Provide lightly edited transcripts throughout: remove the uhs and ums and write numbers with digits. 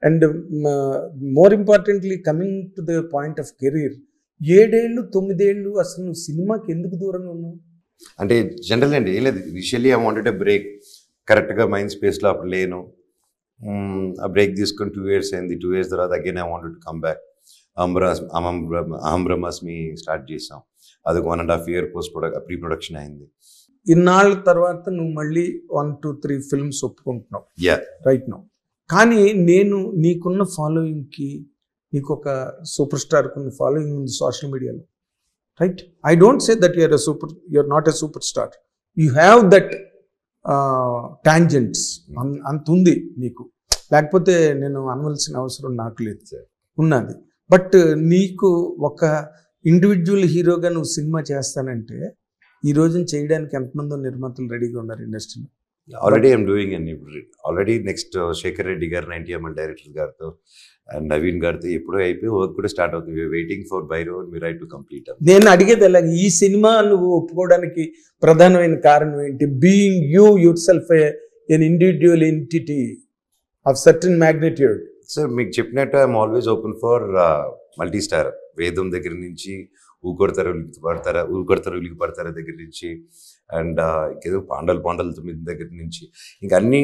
And more importantly coming to the point of career, 7 ఏళ్ళు 9 ఏళ్ళు అసలు నువ్వు సినిమాకి ఎందుకు దూరంగా ఉన్నావు? అంటే జనరల్ అండి ఏం లేదు, initially I wanted a break, కరెక్ట్గా మైండ్ స్పేస్లో అప్పుడు లేను. ఆ బ్రేక్ తీసుకొని 2 years అయింది. 2 years తర్వాత again I wanted to come back. అహం బ్రహ్మాస్మి స్టార్ట్ చేసాం, అది 1.5 year ప్రీ ప్రొడక్షన్ అయింది. ఇన్నాళ్ళ తర్వాత నువ్వు మళ్ళీ 1, 2, 3 ఫిల్మ్స్ ఒప్పుకుంటున్నావు రైట్ నౌ. కానీ నేను నీకున్న ఫాలోయింగ్కి, నీకు ఒక సూపర్ స్టార్కి ఉన్న ఫాలోయింగ్ ఉంది సోషల్ మీడియాలో, right? I don't say that you're not a superstar, you have that tangents, అంత ఉంది నీకు, లేకపోతే నేను అనవలసిన అవసరం నాకు లేదు, ఉన్నది. బట్ నీకు ఒక ఇండివిజువల్ హీరోగా నువ్వు సినిమా చేస్తానంటే ఈ రోజున చేయడానికి ఎంతమందో నిర్మాతలు రెడీగా ఉన్నారు ఇండస్ట్రీలో. ఆల్రెడీ ఐఎమ్ డూయింగ్ అండి. ఇప్పుడు ఆల్రెడీ నెక్స్ట్ శేఖర్ రెడ్డి గారు 90mm డైరెక్టర్ గారితో అండ్ నవీన్ గారితో ఎప్పుడో అయిపోయి వర్క్ కూడా స్టార్ట్ అవుతుంది. వెయిటింగ్ ఫర్ బైరో మీరై టు కంప్లీట్. నేను అడిగేది అలాగే, ఈ సినిమా నువ్వు ఒప్పుకోవడానికి ప్రధానమైన కారణం ఏంటి? Being yourself an individual entity of certain magnitude. Sir మీకు చెప్పినట్టు I'm always open for multi star. Vedam దగ్గర నుంచి ఊకొడతారు ఉలికి పడతారా దగ్గర నుంచి అండ్ ఇంకేదో పాండలు 9 దగ్గర నుంచి ఇంకా అన్నీ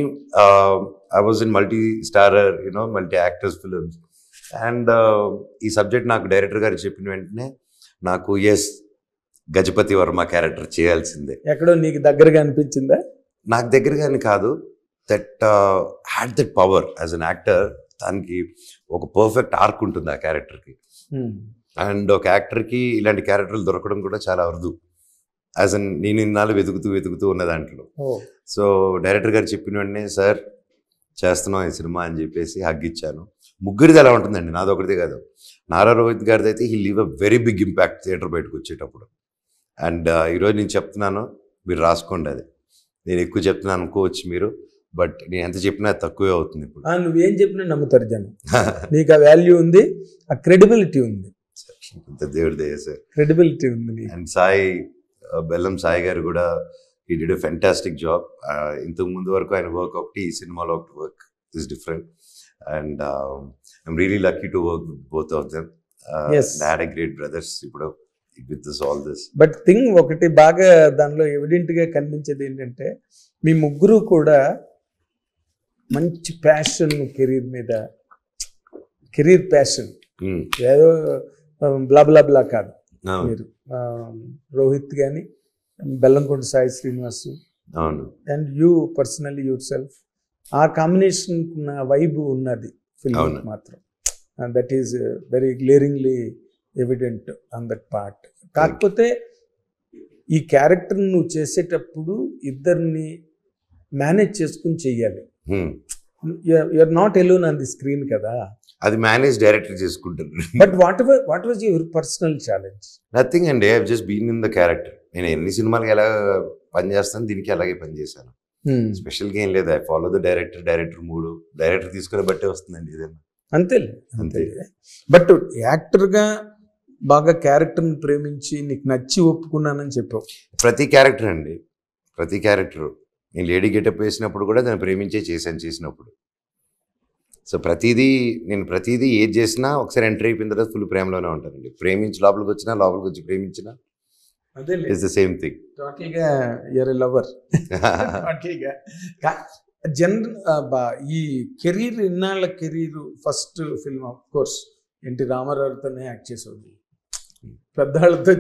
I was in multi starrer multi actors films. And ఈ సబ్జెక్ట్ నాకు డైరెక్టర్ గారు చెప్పిన వెంటనే నాకు గజపతి వర్మ క్యారెక్టర్ చేయాల్సిందే. ఎక్కడో నీకు దగ్గరగా అనిపించిందా? నాకు దగ్గరగా అని కాదు, that had that power as an actor. దానికి ఒక పర్ఫెక్ట్ ఆర్క్ ఉంటుంది ఆ క్యారెక్టర్కి. అండ్ ఒక యాక్టర్కి ఇలాంటి క్యారెక్టర్లు దొరకడం కూడా చాలా అరుదు. యాజ్ అన్ నేను ఇన్నాళ్ళు వెతుకుతూ ఉన్న దాంట్లో. సో డైరెక్టర్ గారు చెప్పిన వెంటనే సార్ చేస్తున్నాం ఈ సినిమా అని చెప్పేసి హగ్ ఇచ్చాను. ముగ్గురిది ఎలా ఉంటుందండి, నాది ఒకటిదే కాదు. నారా రోహిత్ గారిది అయితే he leave a very big impact theater బయటకు వచ్చేటప్పుడు. అండ్ ఈరోజు నేను చెప్తున్నాను, మీరు రాసుకోండి. అది నేను ఎక్కువ చెప్తున్నాను అనుకోవచ్చు మీరు, బట్ నేను ఎంత చెప్పినా తక్కువే అవుతుంది. ఇప్పుడు నువ్వేం చెప్పినా నమ్ముతారు జనం. నీకు ఆ వాల్యూ ఉంది, ఆ క్రెడిబిలిటీ ఉంది. దేవుడి దయ సార్, క్రెడిబిలిటీ ఉంది. అండ్ బెల్లం సాయి గారు కూడా he did a fantastic job. ఇంతకు ముందు వరకు ఆయన వర్క్ ఒకటి, ఈ సినిమాలో ఒకటి work is different. And I'm really lucky to work with both of them. Had a great brothers ఇప్పుడు with this all this. But thing ఒకటి బాగా దానిలో ఎవిడెంట్గా కనిపించేది ఏంటంటే మీ ముగ్గురు కూడా మంచి ప్యాషన్ కెరీర్ మీద, కెరీర్ ప్యాషన్, ఏదో బ్లా కాదు. మీరు రోహిత్ కానీ, Bellamkonda Sai Srinivas and you personally yourself, ఆ కాంబినేషన్ ఉన్న వైబ్ ఉన్నది ఫిల్మ్ మాత్రం. That is very glaringly evident on that part. కాకపోతే ఈ క్యారెక్టర్ నువ్వు చేసేటప్పుడు ఇద్దరిని మేనేజ్ చేసుకుని చెయ్యాలి. You're not alone on the screen కదా, అది మేనేజ్ డైరెక్టర్ చేసుకుంటారు. But what was your personal challenge? Nothing అండి, I have just been in the character. నేను ఎన్ని సినిమాలకి ఎలా పనిచేస్తాను, దీనికి అలాగే పనిచేశాను. స్పెషల్గా ఏం లేదు. ఐ ఫాలో ద డైరెక్టర్ మూడు, డైరెక్టర్ తీసుకునే బట్టే వస్తుందండి ఏదైనా. అంతే. బట్ యాక్టర్గా బాగా క్యారెక్టర్ని ప్రేమించి నీకు నచ్చి ఒప్పుకున్నానని చెప్పావు. ప్రతి క్యారెక్టర్ అండి, ప్రతి క్యారెక్టర్. నేను లేడీ గెటప్ వేసినప్పుడు కూడా దాన్ని ప్రేమించే చేసినప్పుడు. సో నేను ప్రతిదీ ఏది చేసినా ఒకసారి ఎంట్రీ అయిపోయిన తర్వాత ఫుల్ ప్రేమలోనే ఉంటానండి. ప్రేమించి లోపలికి వచ్చి ప్రేమించినా ఇట్స్ ద సేమ్ థింగ్. టోటల్గా యూఆర్ ఎ లవర్. టోటల్గా ఈ కెరీర్, ఇన్నాళ్ళ career, first film of course NT రామారావుతోనే యాక్ట్ చేసేవాడు. పెద్దవాళ్ళతో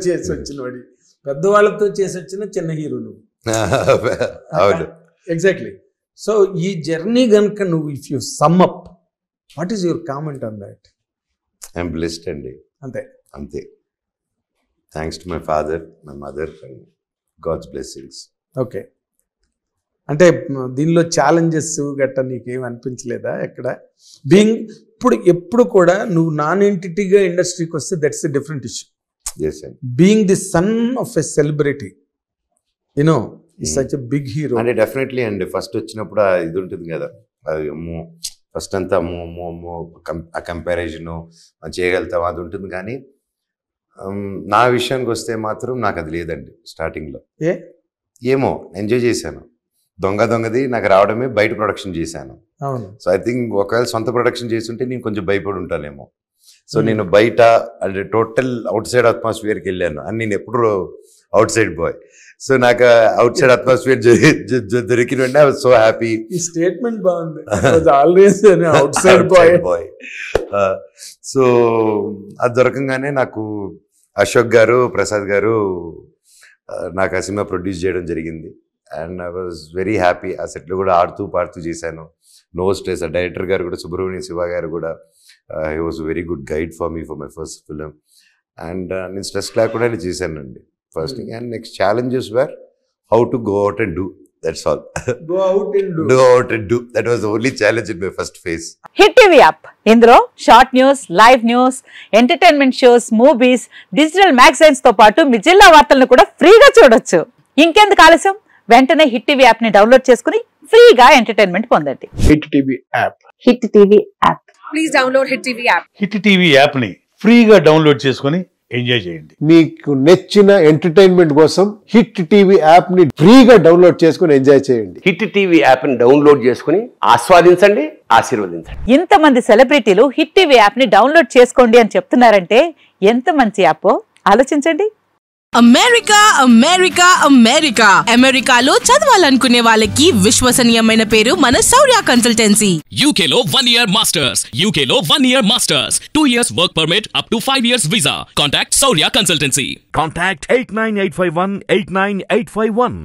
చేసి వచ్చిన చిన్న హీరోలు. ఎగ్జాక్ట్లీ. సో ఈ జర్నీ కనుక నువ్వు if you sum up, what is your comment on that? I'm blessed అండి. అంతే. Thanks to my father, my mother and God's blessings. Okay. అంటే దీనిలో ఛాలెంజెస్ గట్రా నీకేం అనిపించలేదా ఎక్కడ? ఎప్పుడు కూడా నువ్వు నాన్ ఎంటిటీగా ఇండస్ట్రీకి వస్తే that's a different issue. Being the son of a celebrity, is such a big hero. అంటే డెఫినెట్లీ అండి. ఫస్ట్ వచ్చినప్పుడు ఇది ఉంటుంది కదా, అది ఫస్ట్ అంతా ఆ కంపారిజను చేయగలుగుతాం, అది ఉంటుంది. కానీ నా విషయానికి వస్తే మాత్రం నాకు అది లేదండి. స్టార్టింగ్లో ఏమో ఎంజాయ్ చేశాను. దొంగది నాకు రావడమే బయట ప్రొడక్షన్ చేశాను. అవును. సో ఐ థింక్ ఒకవేళ సొంత ప్రొడక్షన్ చేస్తుంటే నేను కొంచెం భయపడి ఉంటానేమో. సో నేను బయట అంటే టోటల్ అవుట్ సైడ్ అట్మాస్ఫియర్కి వెళ్ళాను అని. నేను ఎప్పుడు అవుట్ సైడ్ బాయ్. సో నాకు అవుట్ సైడ్ అట్మాస్ఫియర్ దొరికిన వెంటనే ఐ వాజ్ సో హ్యాపీ. ఈ స్టేట్మెంట్ బాగుంది. Always outside boy. So అది దొరకంగానే నాకు అశోక్ గారు, ప్రసాద్ గారు నాకు ఆ సినిమా ప్రొడ్యూస్ చేయడం జరిగింది. And I was very happy. ఆ సెట్లో కూడా ఆడుతూ పాడుతూ చేశాను. No stress. ఆ డైరెక్టర్ గారు కూడా, సుబ్రహ్మణ్యం శివ గారు కూడా, he was very good guide for me for my first film. And నేను స్ట్రెస్ లేకుండా చేశానండి first thing. And next challenges where how to go out and do. That's all. Go out and do. Go out and do. That was the only challenge in my first phase. Hit TV app. ఇందులో short news, live news, entertainment shows, movies, digital magazines తో పాటు మీ జిల్లా వార్తలను కూడా ఫ్రీగా చూడొచ్చు. ఇంకెందుకు ఆలస్యం? వెంటనే హిట్ టీవీ యాప్ ని డౌన్లోడ్ చేసుకుని ఫ్రీగా ఎంటర్టైన్మెంట్ పొందండి. Hit TV app. Hit TV app. Please download hit TV app. Hit TV app ని ఫ్రీగా డౌన్లోడ్ చేసుకుని ఎంజాయ్ చేయండి. మీకు నచ్చిన ఎంటర్టైన్మెంట్ కోసం హిట్ టీవీ యాప్ ని ఫ్రీగా డౌన్లోడ్ చేసుకుని ఎంజాయ్ చేయండి. హిట్ టీవీ యాప్ ని డౌన్లోడ్ చేసుకుని ఆస్వాదించండి, ఆశీర్వదించండి. ఇంతమంది సెలబ్రిటీలు హిట్ టీవీ యాప్ ని డౌన్లోడ్ చేసుకోండి అని చెప్తున్నారంటే ఎంత మంచి యాప్ ఆలోచించండి. అమెరికా అమెరికా అమెరికా అమెరికాలో చదవాలనుకునే వాళ్ళకి విశ్వసనీయమైన పేరు మన శౌర్య కన్సల్టెన్సీ. UK లో 1 year masters, UK లో 1 year masters, 2 years work permit up to 5 years visa. Contact Saurya Consultancy. Contact 89851 89851.